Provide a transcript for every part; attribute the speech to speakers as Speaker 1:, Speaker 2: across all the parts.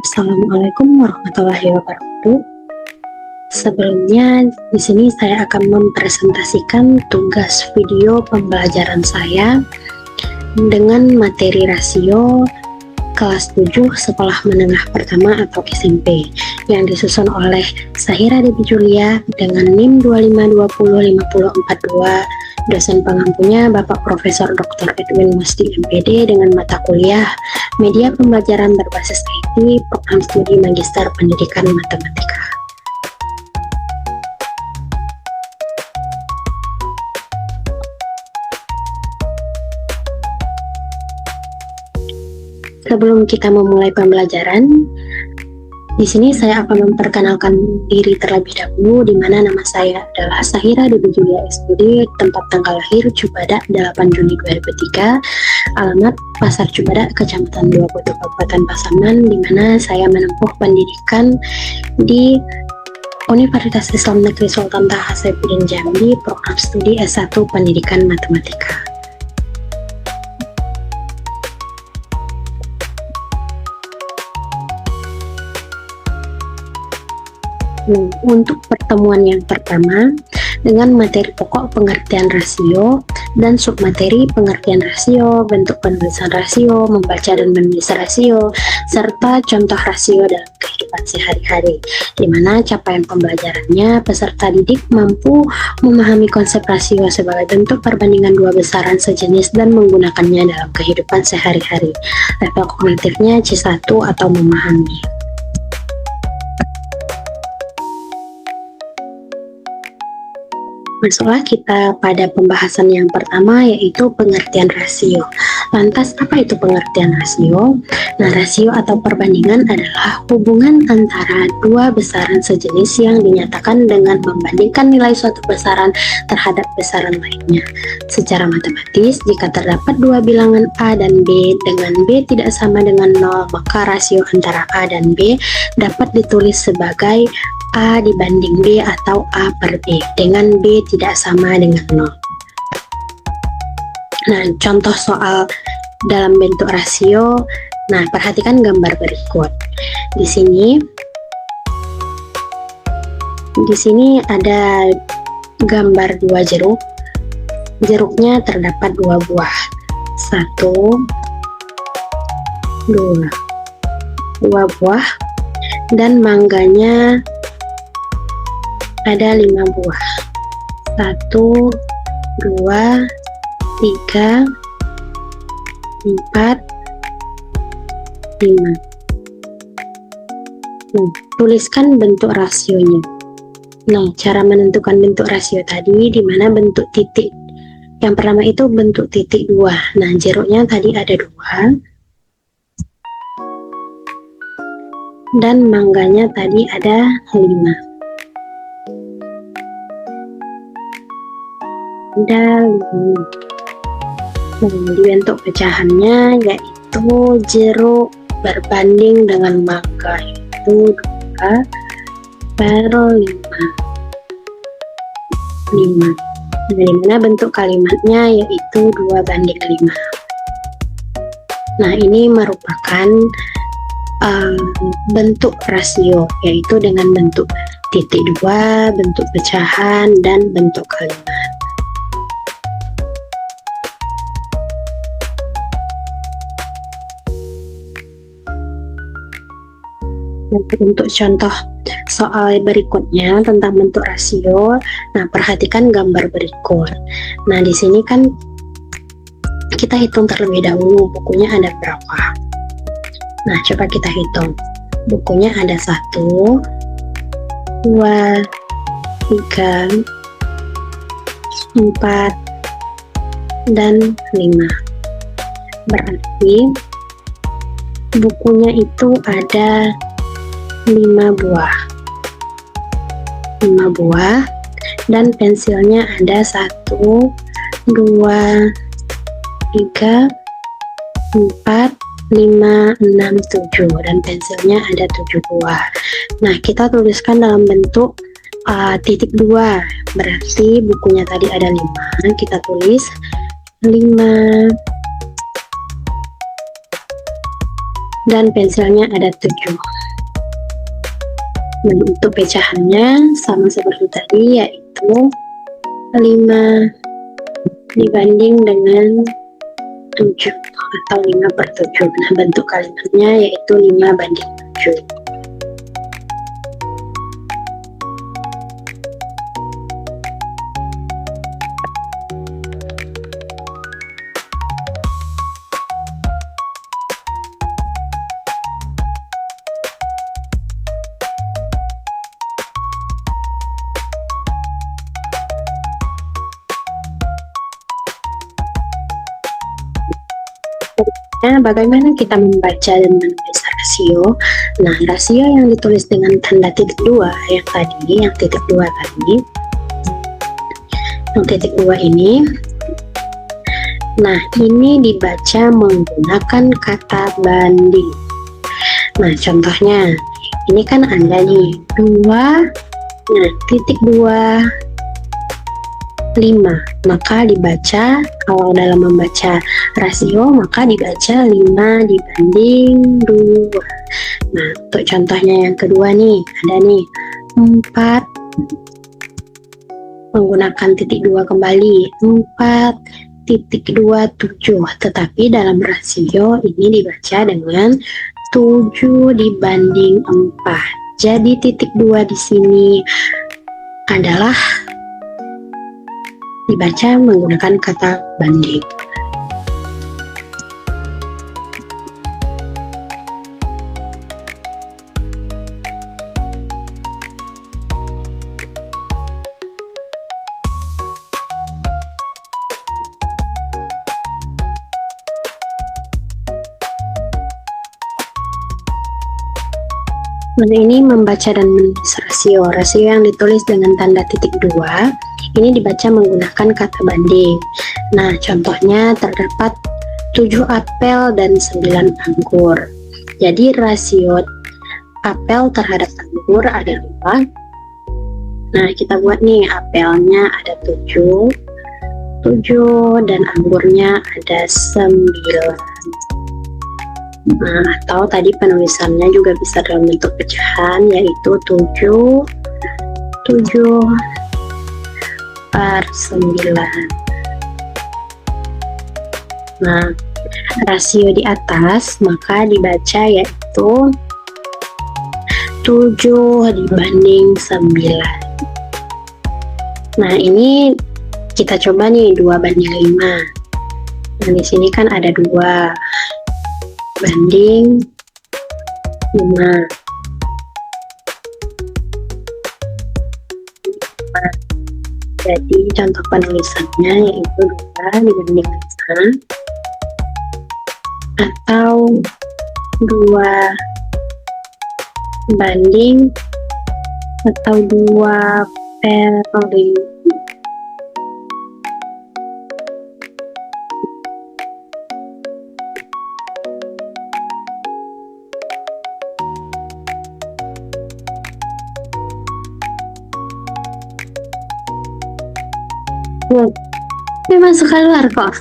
Speaker 1: Assalamualaikum warahmatullahi wabarakatuh. Sebelumnya, di sini saya akan mempresentasikan tugas video pembelajaran saya dengan materi rasio kelas 7 sekolah menengah pertama atau SMP yang disusun oleh Sahira Debi Julia dengan NIM 2520542. Dosen pengampunya Bapak Profesor Dr. Edwin Musti MPD dengan mata kuliah Media Pembelajaran Berbasis IT, Program Studi Magister Pendidikan Matematika. Sebelum kita memulai pembelajaran, di sini saya akan memperkenalkan diri terlebih dahulu, di mana nama saya adalah Sahira Debi Julia SPD, tempat tanggal lahir Cibadak 8 Juni 2003, alamat Pasar Cibadak, Kecamatan Dua Kutu, Kabupaten Pasaman, di mana saya menempuh pendidikan di Universitas Islam Negeri Sultan Taha Saifuddin Jambi, program studi S1 Pendidikan Matematika. Untuk pertemuan yang pertama dengan materi pokok pengertian rasio dan submateri pengertian rasio, bentuk penulisan rasio, membaca dan menulis rasio, serta contoh rasio dalam kehidupan sehari-hari, di mana capaian pembelajarannya peserta didik mampu memahami konsep rasio sebagai bentuk perbandingan dua besaran sejenis dan menggunakannya dalam kehidupan sehari-hari. Level kognitifnya C1 atau memahami. Masuklah kita pada pembahasan yang pertama, yaitu pengertian rasio. Lantas, apa itu pengertian rasio? Nah, rasio atau perbandingan adalah hubungan antara dua besaran sejenis yang dinyatakan dengan membandingkan nilai suatu besaran terhadap besaran lainnya. Secara matematis, jika terdapat dua bilangan A dan B dengan B tidak sama dengan 0, maka rasio antara A dan B dapat ditulis sebagai A dibanding B atau A per B dengan B tidak sama dengan 0. Nah, contoh soal dalam bentuk rasio. Nah, perhatikan gambar berikut. Di sini ada gambar dua jeruk. Jeruknya terdapat dua buah. 2 buah, dan mangganya ada 5 buah. 1, 2, 3, 4, 5. Tuliskan bentuk rasionya. Nah, cara menentukan bentuk rasio tadi, di mana bentuk titik. Yang pertama itu bentuk titik 2. Nah, jeruknya tadi ada 2. Dan mangganya tadi ada 5. Dan di bentuk pecahannya yaitu jeruk berbanding dengan mangga, yaitu 2 per 5. Dimana bentuk kalimatnya yaitu 2 banding 5. Nah, ini merupakan bentuk rasio, yaitu dengan bentuk titik 2, bentuk pecahan, dan bentuk kalimat. Untuk contoh soal berikutnya tentang bentuk rasio, nah perhatikan gambar berikut. Nah, di sini kan kita hitung terlebih dahulu bukunya ada berapa. Nah, coba kita hitung. Bukunya ada 1, 2, 3, 4, dan 5. Berarti bukunya itu ada 5 buah, dan pensilnya ada 1, 2, 3, 4, 5, 6, 7, dan pensilnya ada 7 buah. Nah, kita tuliskan dalam bentuk titik 2, berarti bukunya tadi ada 5, kita tulis 5 dan pensilnya ada 7. Dan untuk pecahannya sama seperti tadi, yaitu 5 dibanding dengan 7 atau 5/7. Nah, bentuk kalimatnya yaitu 5/7. Nah, bagaimana kita membaca dan menulis rasio? Nah, rasio yang ditulis dengan tanda titik 2 yang tadi, yang titik 2 tadi, yang titik 2 ini, nah ini dibaca menggunakan kata banding. Nah, contohnya, ini kan ada nih 2, nah titik 2, 5, maka dibaca, kalau dalam membaca rasio maka dibaca 5 dibanding 2. Nah, untuk contohnya yang kedua nih, ada nih 4, menggunakan titik 2 kembali, 4,27, tetapi dalam rasio ini dibaca dengan 7 dibanding 4. Jadi titik 2 di sini adalah dibaca menggunakan kata banding. Nah, ini membaca dan menulis rasio. Rasio yang ditulis dengan tanda titik 2 ini dibaca menggunakan kata banding. Nah, contohnya terdapat 7 apel dan 9 anggur. Jadi rasio apel terhadap anggur ada 2. Nah, kita buat nih, apelnya ada 7 dan anggurnya ada 9. Nah, atau tadi penulisannya juga bisa dalam bentuk pecahan, yaitu 7/9. Nah, rasio di atas maka dibaca yaitu 7 dibanding 9. Nah, ini kita coba nih 2/5. Nah, di sini kan ada 2 banding 5. Jadi contoh penulisannya yaitu 2 dibanding 5 atau 2 banding atau 2/5. Ini masuk keluar kok.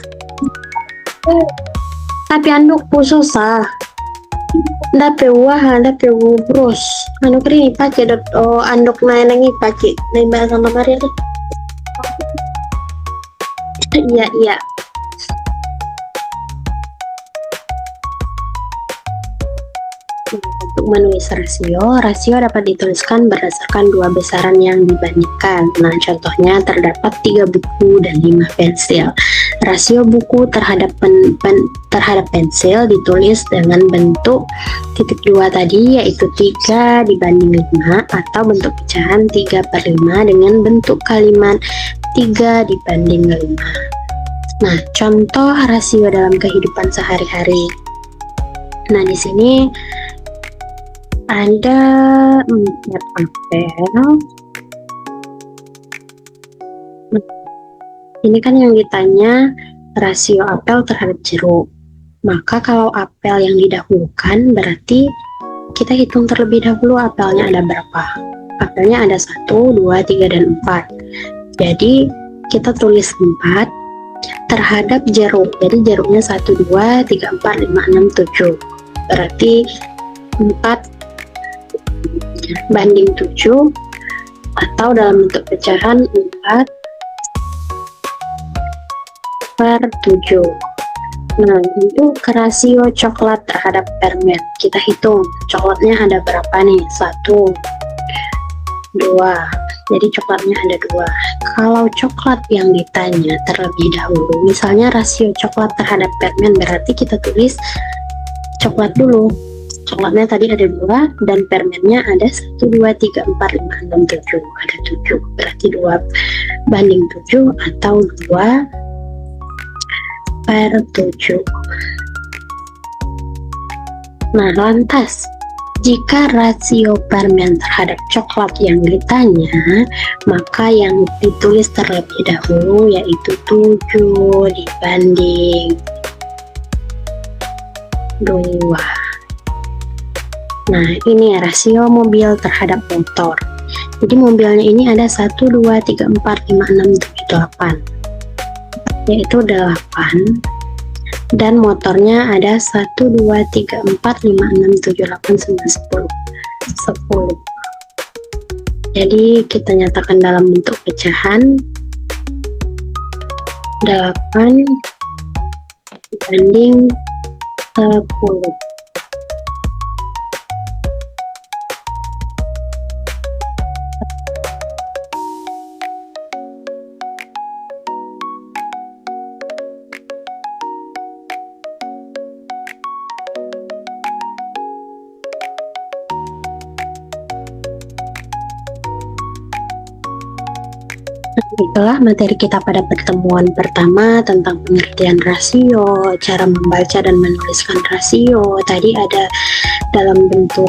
Speaker 1: Tapi andukku susah. Dape wah, dape bros. Anu kiri pakai anduk nangi pakai. Nai bahasa Maria tuh. Iya. Untuk menulis rasio dapat dituliskan berdasarkan 2 besaran yang dibandingkan. Nah, contohnya terdapat 3 buku dan 5 pensil. Rasio buku terhadap pensil ditulis dengan bentuk titik 2 tadi, yaitu 3 dibanding 5, atau bentuk pecahan 3/5 dengan bentuk kalimat 3 dibanding 5. Nah, contoh rasio dalam kehidupan sehari-hari. Nah, di sini ada 4 apel. Ini kan yang ditanya rasio apel terhadap jeruk. Maka kalau apel yang didahulukan berarti kita hitung terlebih dahulu apelnya ada berapa. Apelnya ada 1, 2, 3, dan 4. Jadi kita tulis 4 terhadap jeruk. Jadi jeruknya 1, 2, 3, 4, 5, 6, 7. berarti 4 banding 7, atau dalam bentuk pecahan 4 per 7. Nah, untuk rasio coklat terhadap permen, kita hitung coklatnya ada berapa nih, 1, 2, jadi coklatnya ada 2. Kalau coklat yang ditanya terlebih dahulu, misalnya rasio coklat terhadap permen, berarti kita tulis coklat dulu. Coklatnya tadi ada 2 dan permennya ada 1, 2, 3, 4, 5, 6, 7, ada 7, berarti 2 banding 7 atau 2 per 7. Nah, lantas jika rasio permen terhadap coklat yang ditanya, maka yang ditulis terlebih dahulu yaitu 7 dibanding 2. Nah, ini rasio mobil terhadap motor. Jadi mobilnya ini ada 1, 2, 3, 4, 5, 6, 7, 8, yaitu 8, dan motornya ada 1, 2, 3, 4, 5, 6, 7, 8, 9, 10. Jadi kita nyatakan dalam bentuk pecahan 8 banding 10. Itulah materi kita pada pertemuan pertama tentang pengertian rasio, cara membaca dan menuliskan rasio. Tadi ada dalam bentuk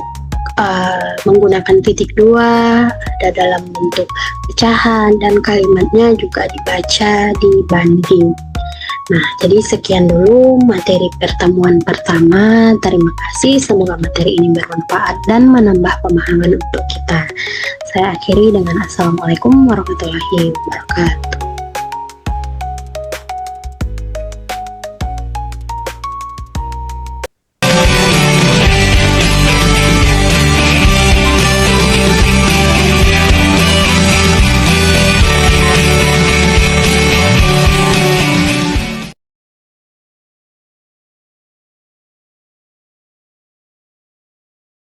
Speaker 1: menggunakan titik 2, ada dalam bentuk pecahan, dan kalimatnya juga dibaca dibanding. Nah, jadi sekian dulu materi pertemuan pertama. Terima kasih, semoga materi ini bermanfaat dan menambah pemahaman untuk kita. Saya akhiri dengan Assalamualaikum warahmatullahi wabarakatuh.